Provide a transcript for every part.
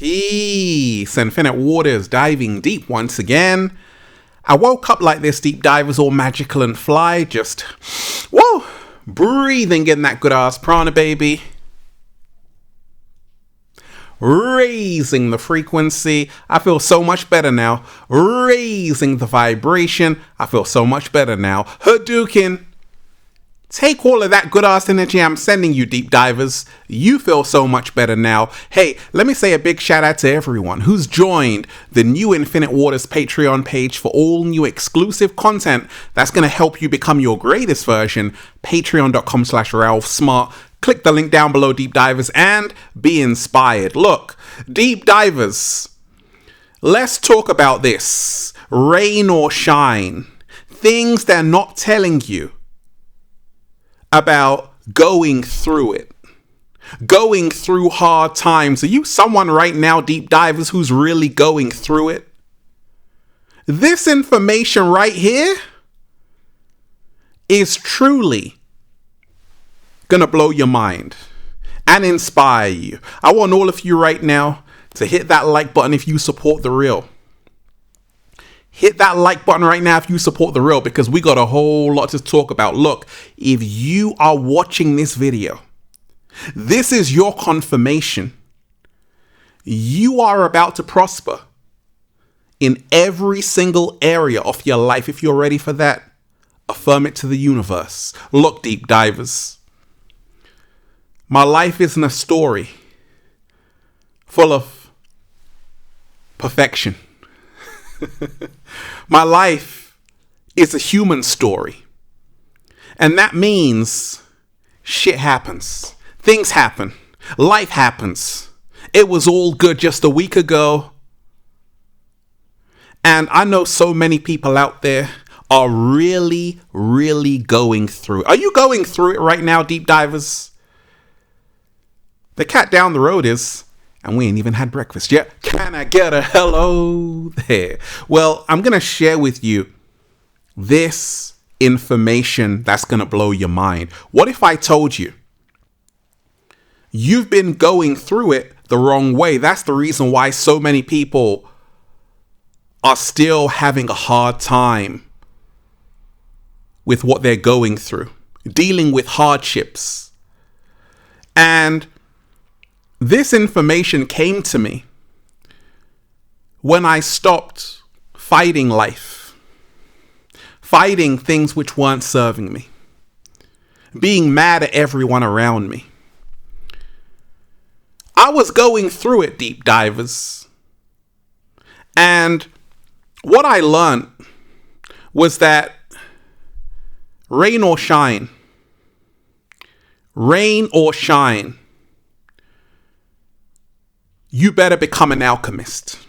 Peace, Infinite Waters, diving deep once again. I woke up like this, deep divers, all magical and fly, just, whoa, breathing in that good ass prana, baby. Raising the frequency, I feel so much better now. Raising the vibration, I feel so much better now. Hadouken. Take all of that good ass energy I'm sending you, deep divers. You feel so much better now. Hey, let me say a big shout out to everyone who's joined the new Infinite Waters Patreon page for all new exclusive content that's going to help you become your greatest version. Patreon.com/RalphSmart. Click the link down below, deep divers, and be inspired. Look, deep divers, let's talk about this. Rain or shine. Things they're not telling you about going through it, going through hard times. Are you someone right now, deep divers, who's really going through it? This information right here is truly gonna blow your mind and inspire you. I want all of you right now to hit that like button if you support the real. Hit that like button right now if you support the real, because we got a whole lot to talk about. Look, if you are watching this video, this is your confirmation. You are about to prosper in every single area of your life. If you're ready for that, affirm it to the universe. Look, deep divers, my life isn't a story full of perfection. My life is a human story. And that means shit happens. Things happen. Life happens. It was all good just a week ago. And I know so many people out there are really, really going through. Are you going through it right now, deep divers? The cat down the road is, and we ain't even had breakfast yet. Can I get a hello there? Well, I'm going to share with you this information that's going to blow your mind. What if I told you you've been going through it the wrong way? That's the reason why so many people are still having a hard time with what they're going through, dealing with hardships. And this information came to me when I stopped fighting life, fighting things which weren't serving me, being mad at everyone around me. I was going through it, deep divers. And what I learned was that rain or shine, you better become an alchemist.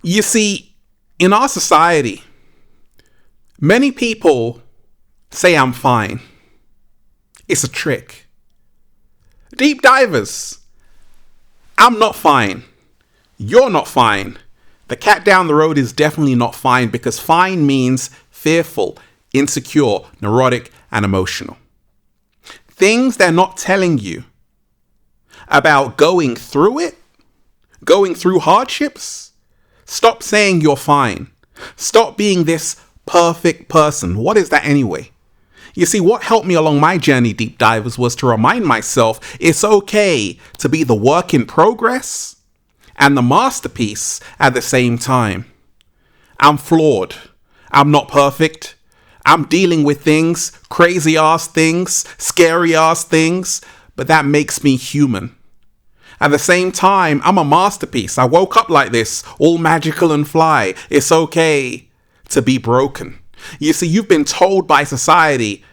You see, in our society, many people say I'm fine. It's a trick. Deep divers, I'm not fine. You're not fine. The cat down the road is definitely not fine, because fine means fearful, insecure, neurotic, and emotional. Things they're not telling you about going through it, going through hardships. Stop saying you're fine. Stop being this perfect person. What is that anyway? You see, what helped me along my journey, deep divers, was to remind myself it's okay to be the work in progress and the masterpiece at the same time. I'm flawed. I'm not perfect. I'm dealing with things, crazy ass things, scary ass things, but that makes me human. At the same time, I'm a masterpiece. I woke up like this, all magical and fly. It's okay to be broken. You see, you've been told by society,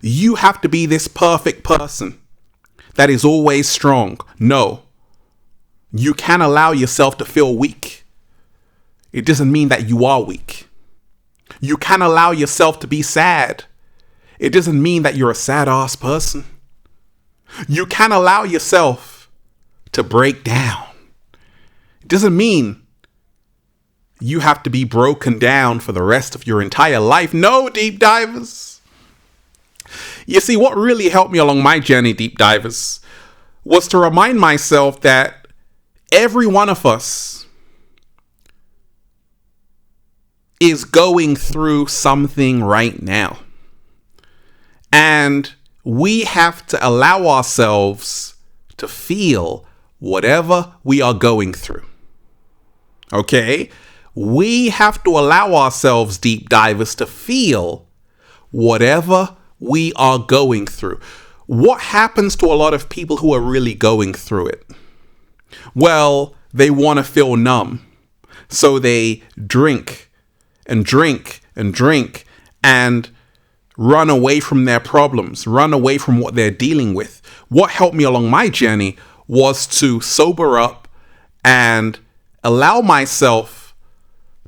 you have to be this perfect person that is always strong. No, you can allow yourself to feel weak. It doesn't mean that you are weak. You can allow yourself to be sad. It doesn't mean that you're a sad ass person. You can allow yourself to break down. It doesn't mean you have to be broken down for the rest of your entire life. No, deep divers. You see, what really helped me along my journey, deep divers, was to remind myself that every one of us is going through something right now. And we have to allow ourselves to feel whatever we are going through. Okay? We have to allow ourselves, deep divers, to feel whatever we are going through. What happens to a lot of people who are really going through it? Well, they want to feel numb. So they drink and drink and drink and run away from their problems, run away from what they're dealing with. What helped me along my journey was to sober up and allow myself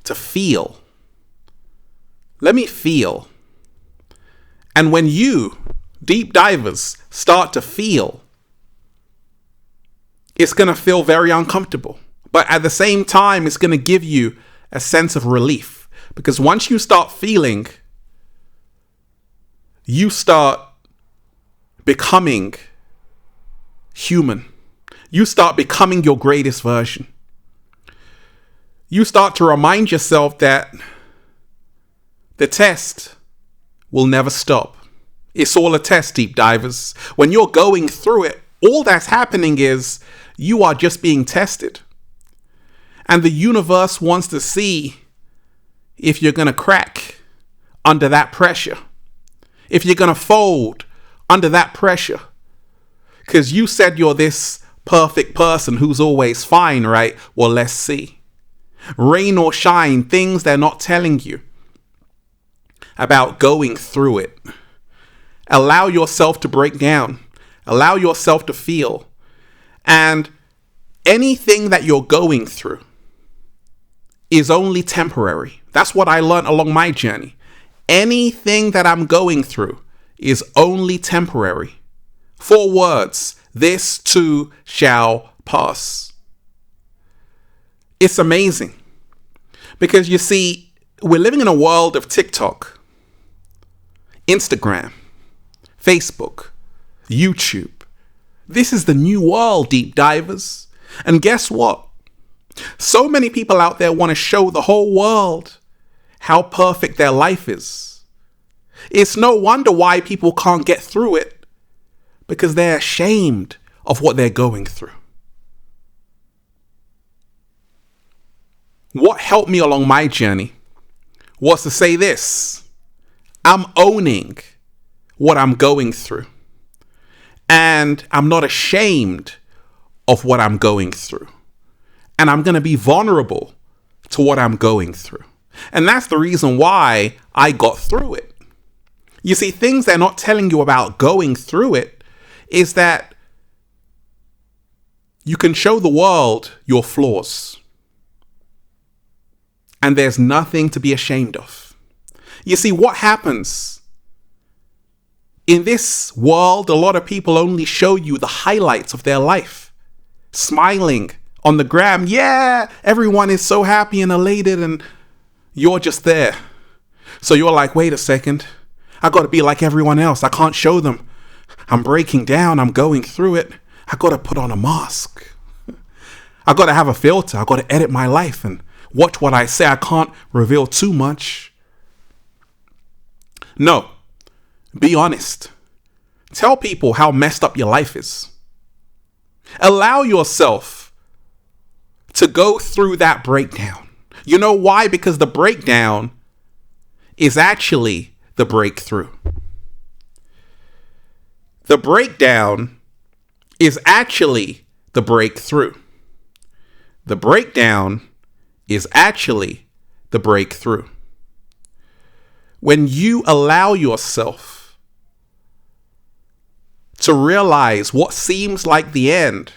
to feel. Let me feel. And when you, deep divers, start to feel, it's going to feel very uncomfortable. But at the same time, it's going to give you a sense of relief. Because once you start feeling, you start becoming human. You start becoming your greatest version. You start to remind yourself that the test will never stop. It's all a test, deep divers. When you're going through it, all that's happening is you are just being tested. And the universe wants to see if you're going to crack under that pressure. If you're going to fold under that pressure. Because you said you're this perfect person who's always fine, right? Well, let's see. Rain or shine, things they're not telling you about going through it. Allow yourself to break down. Allow yourself to feel. And anything that you're going through is only temporary. That's what I learned along my journey. Anything that I'm going through is only temporary. 4 words. This too shall pass. It's amazing. Because you see, we're living in a world of TikTok, Instagram, Facebook, YouTube. This is the new world, deep divers. And guess what? So many people out there want to show the whole world how perfect their life is. It's no wonder why people can't get through it, because they're ashamed of what they're going through. What helped me along my journey was to say this: I'm owning what I'm going through. And I'm not ashamed of what I'm going through. And I'm going to be vulnerable to what I'm going through. And that's the reason why I got through it. You see, things they're not telling you about going through it is that you can show the world your flaws. And there's nothing to be ashamed of. You see, what happens in this world, a lot of people only show you the highlights of their life. Smiling on the gram. Yeah, everyone is so happy and elated and you're just there. So you're like, wait a second. I got to be like everyone else. I can't show them. I'm breaking down. I'm going through it. I got to put on a mask. I got to have a filter. I got to edit my life and watch what I say. I can't reveal too much. No. Be honest. Tell people how messed up your life is. Allow yourself to go through that breakdown. You know why? Because the breakdown is actually the breakthrough. The breakdown is actually the breakthrough. The breakdown is actually the breakthrough. When you allow yourself to realize what seems like the end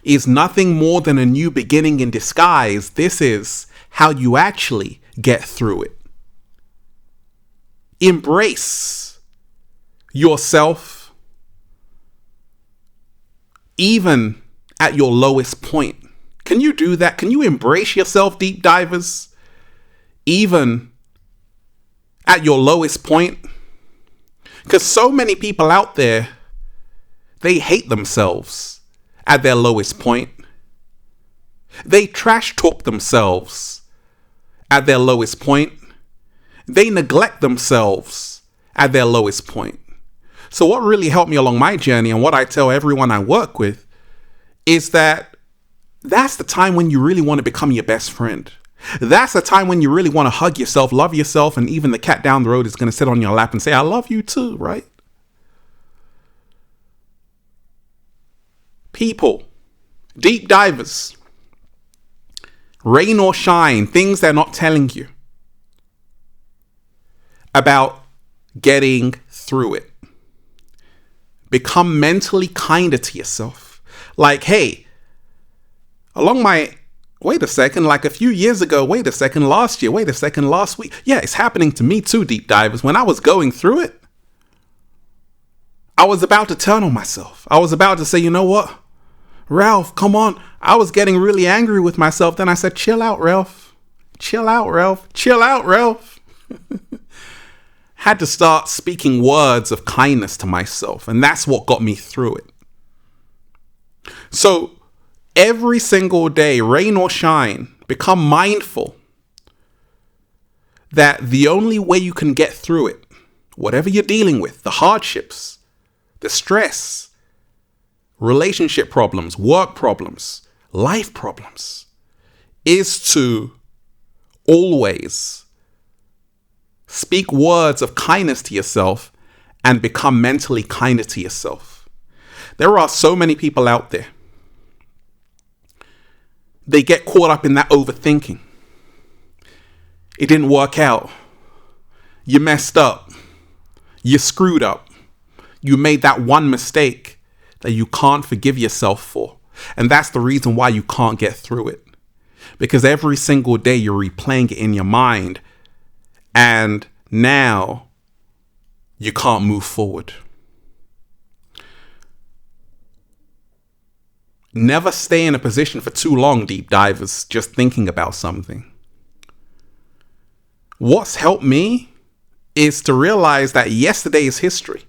is nothing more than a new beginning in disguise, this is how you actually get through it. Embrace yourself even at your lowest point. Can you do that? Can you embrace yourself, deep divers, even at your lowest point? Because so many people out there, They hate themselves at their lowest point. They trash talk themselves at their lowest point. They neglect themselves at their lowest point. So what really helped me along my journey, and what I tell everyone I work with, is that that's the time when you really want to become your best friend. That's the time when you really want to hug yourself, love yourself, and even the cat down the road is going to sit on your lap and say, I love you too, right? People, deep divers, rain or shine, things they're not telling you about getting through it. Become mentally kinder to yourself. Like, hey, wait a second, like a few years ago, wait a second, last year, wait a second, last week. Yeah, it's happening to me too, deep divers. When I was going through it, I was about to turn on myself. I was about to say, you know what? Ralph, come on. I was getting really angry with myself. Then I said, chill out, Ralph. Chill out, Ralph. Chill out, Ralph. Had to start speaking words of kindness to myself. And that's what got me through it. So every single day, rain or shine, become mindful that the only way you can get through it, whatever you're dealing with, the hardships, the stress, relationship problems, work problems, life problems, is to always speak words of kindness to yourself and become mentally kinder to yourself. There are so many people out there. They get caught up in that overthinking. It didn't work out. You messed up. You screwed up. You made that one mistake that you can't forgive yourself for. And that's the reason why you can't get through it. Because every single day you're replaying it in your mind. And now you can't move forward. Never stay in a position for too long, deep divers, just thinking about something. What's helped me is to realize that yesterday is history.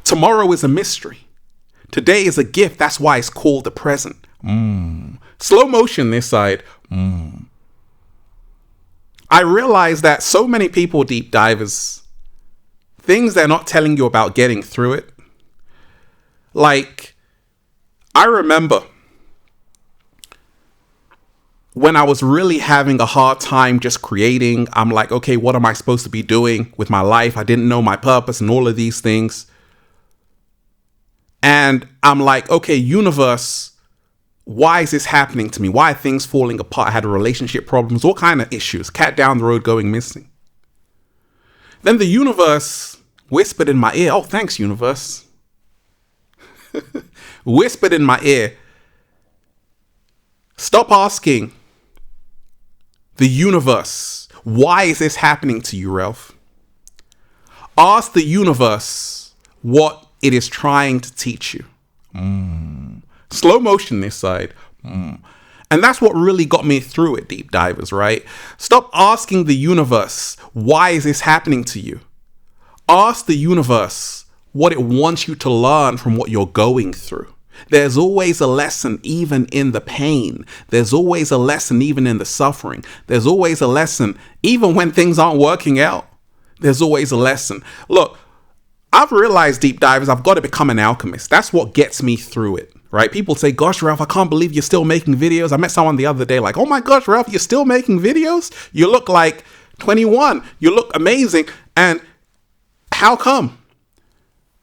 Tomorrow is a mystery. Today is a gift. That's why it's called the present. Slow motion this side. I realize that so many people, deep divers, things they're not telling you about getting through it. Like, I remember when I was really having a hard time just creating. I'm like, okay, what am I supposed to be doing with my life? I didn't know my purpose and all of these things. And I'm like, okay, universe, why is this happening to me? Why are things falling apart? I had relationship problems, all kind of issues, cat down the road going missing. Then the universe whispered in my ear, oh, thanks, universe. Whispered in my ear, stop asking the universe, why is this happening to you, Ralph? Ask the universe what it is trying to teach you. Slow motion this side. And that's what really got me through it, deep divers, right? Stop asking the universe, why is this happening to you? Ask the universe what it wants you to learn from what you're going through. There's always a lesson even in the pain. There's always a lesson even in the suffering. There's always a lesson even when things aren't working out. There's always a lesson. Look, I've realized, deep divers, I've got to become an alchemist. That's what gets me through it, right? People say, gosh, Ralph, I can't believe you're still making videos. I met someone the other day like, oh my gosh, Ralph, you're still making videos? You look like 21. You look amazing. And how come?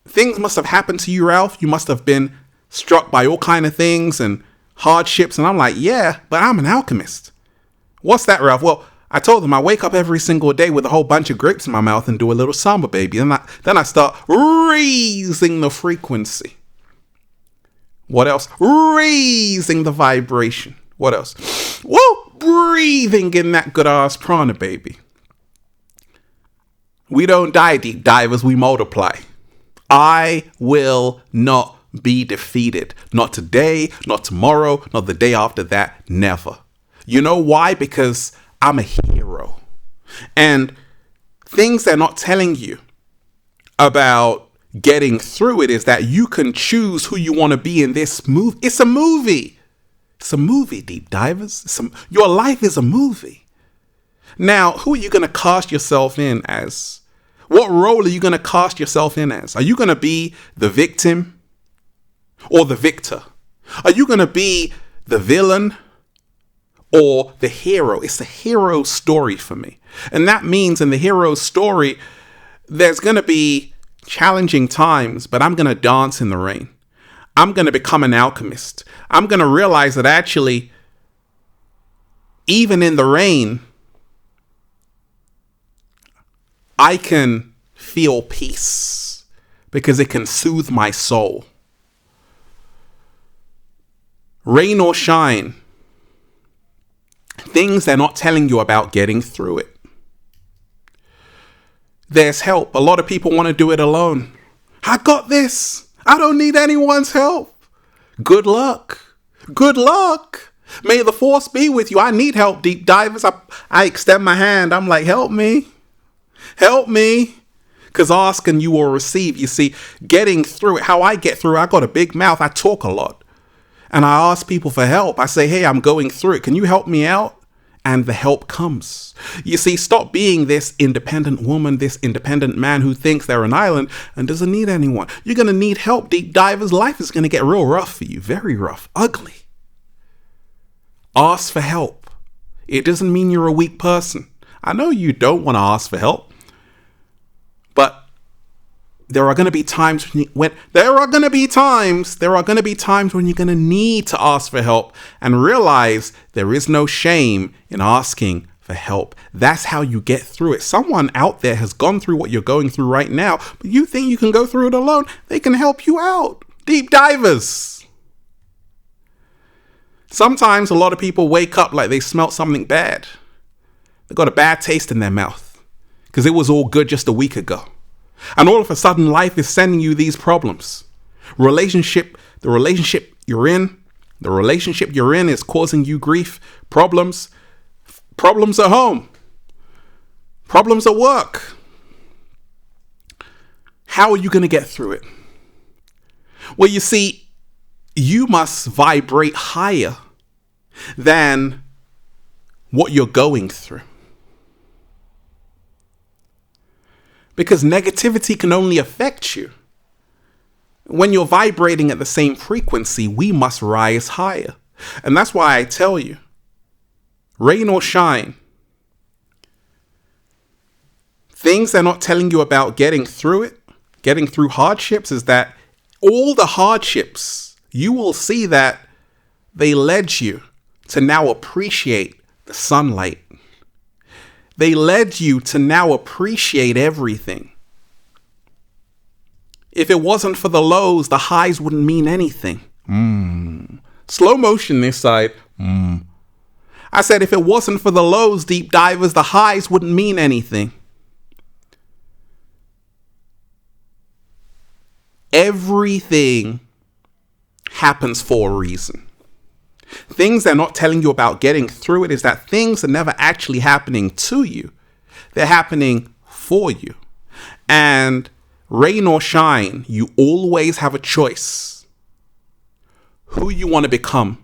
Things must have happened to you, Ralph. You must have been struck by all kind of things and hardships. And I'm like, yeah, but I'm an alchemist. What's that, Ralph? Well, I told them I wake up every single day with a whole bunch of grapes in my mouth and do a little samba, baby. And then I start raising the frequency. What else? Raising the vibration. What else? Whoa! Breathing in that good ass prana, baby. We don't die, deep divers. We multiply. I will not be defeated. Not today, not tomorrow, not the day after that. Never. You know why? Because I'm a hero. And things they're not telling you about getting through it is that you can choose who you want to be in this movie. It's a movie. It's a movie, deep divers. Your life is a movie. Now, who are you going to cast yourself in as? What role are you going to cast yourself in as? Are you going to be the victim or the victor? Are you going to be the villain or the hero? It's a hero story for me. And that means in the hero story, there's going to be challenging times, but I'm going to dance in the rain. I'm going to become an alchemist. I'm going to realize that actually, even in the rain, I can feel peace because it can soothe my soul. Rain or shine, things they're not telling you about getting through it. There's help. A lot of people want to do it alone. I got this. I don't need anyone's help. Good luck. Good luck. May the force be with you. I need help, deep divers. I extend my hand. I'm like, help me. Help me. Because ask and you will receive. You see, getting through it, how I get through, I got a big mouth. I talk a lot. And I ask people for help. I say, hey, I'm going through it. Can you help me out? And the help comes. You see, stop being this independent woman, this independent man who thinks they're an island and doesn't need anyone. You're going to need help, deep divers. Life is going to get real rough for you. Very rough. Ugly. Ask for help. It doesn't mean you're a weak person. I know you don't want to ask for help. But there are going to be times when you're going to need to ask for help and realize there is no shame in asking for help. That's how you get through it. Someone out there has gone through what you're going through right now, but you think you can go through it alone. They can help you out. Deep divers. Sometimes a lot of people wake up like they smelt something bad. They got a bad taste in their mouth because it was all good just a week ago. And all of a sudden, life is sending you these problems. The relationship you're in is causing you grief, problems at home, problems at work. How are you going to get through it? Well, you see, you must vibrate higher than what you're going through. Because negativity can only affect you. When you're vibrating at the same frequency, we must rise higher. And that's why I tell you, rain or shine, things they're not telling you about getting through it, getting through hardships, is that all the hardships, you will see that they led you to now appreciate the sunlight. They led you to now appreciate everything. If it wasn't for the lows, the highs wouldn't mean anything. Slow motion this side. I said if it wasn't for the lows, deep divers, the highs wouldn't mean anything. Everything happens for a reason. Things they're not telling you about getting through it is that things are never actually happening to you. They're happening for you. And rain or shine, you always have a choice who you want to become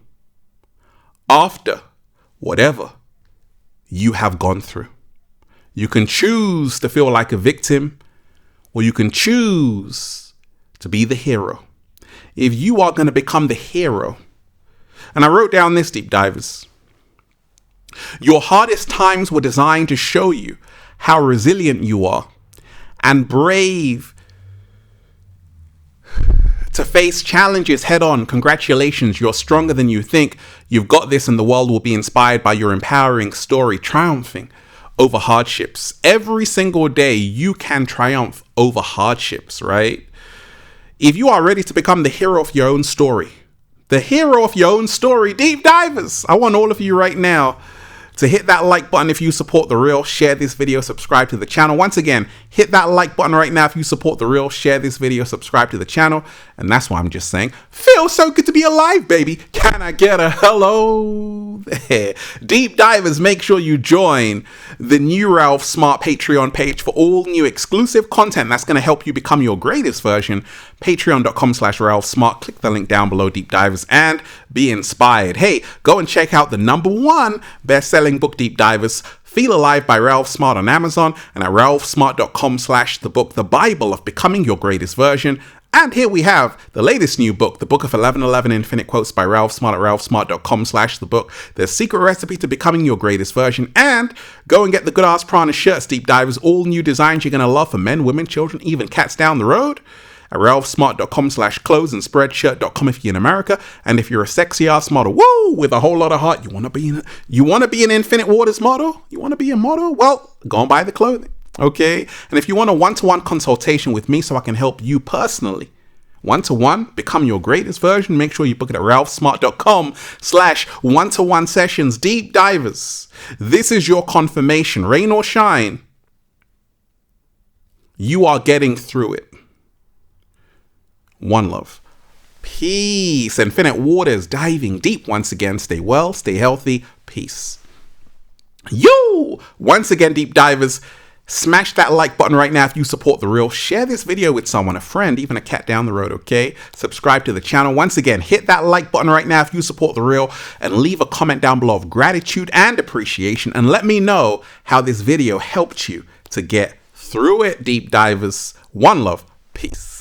after whatever you have gone through. You can choose to feel like a victim, or you can choose to be the hero. If you are going to become the hero, and I wrote down this, deep divers, your hardest times were designed to show you how resilient you are and brave to face challenges head on. Congratulations, you're stronger than you think. You've got this, and the world will be inspired by your empowering story, triumphing over hardships. Every single day you can triumph over hardships, right? If you are ready to become the hero of your own story, deep divers, I want all of you right now to hit that like button if you support The Real, share this video, subscribe to the channel. Once again, hit that like button right now if you support The Real, share this video, subscribe to the channel. And that's why I'm just saying, feels so good to be alive, baby. Can I get a hello there? Deep divers, make sure you join the new Ralph Smart Patreon page for all new exclusive content that's going to help you become your greatest version. Patreon.com/Ralph Smart. Click the link down below, Deep Divers, and be inspired. Hey, go and check out the #1 best-selling book, Deep Divers, Feel Alive by Ralph Smart on Amazon, and at ralphsmart.com/thebook, The Bible of Becoming Your Greatest Version. And here we have the latest new book, The Book of 1111 Infinite Quotes by Ralph Smart at ralphsmart.com/thebook, The Secret Recipe to Becoming Your Greatest Version. And go and get the Good Ass Prana shirts, Deep Divers, all new designs you're going to love for men, women, children, even cats down the road. At ralphsmart.com/clothes and spreadshirt.com if you're in America. And if you're a sexy ass model, woo, with a whole lot of heart, you want to be an Infinite Waters model? You want to be a model? Well, go and buy the clothing. Okay. And if you want a one-to-one consultation with me so I can help you personally, one-to-one, become your greatest version, make sure you book it at ralphsmart.com/one-to-one sessions. Deep Divers, this is your confirmation, rain or shine. You are getting through it. One love. Peace. Infinite Waters, diving deep once again. Stay well, stay healthy. Peace. You, once again, Deep Divers, smash that like button right now if you support The Real. Share this video with someone, a friend, even a cat down the road, okay? Subscribe to the channel. Once again, hit that like button right now if you support The Real, and leave a comment down below of gratitude and appreciation, and let me know how this video helped you to get through it, Deep Divers. One love. Peace.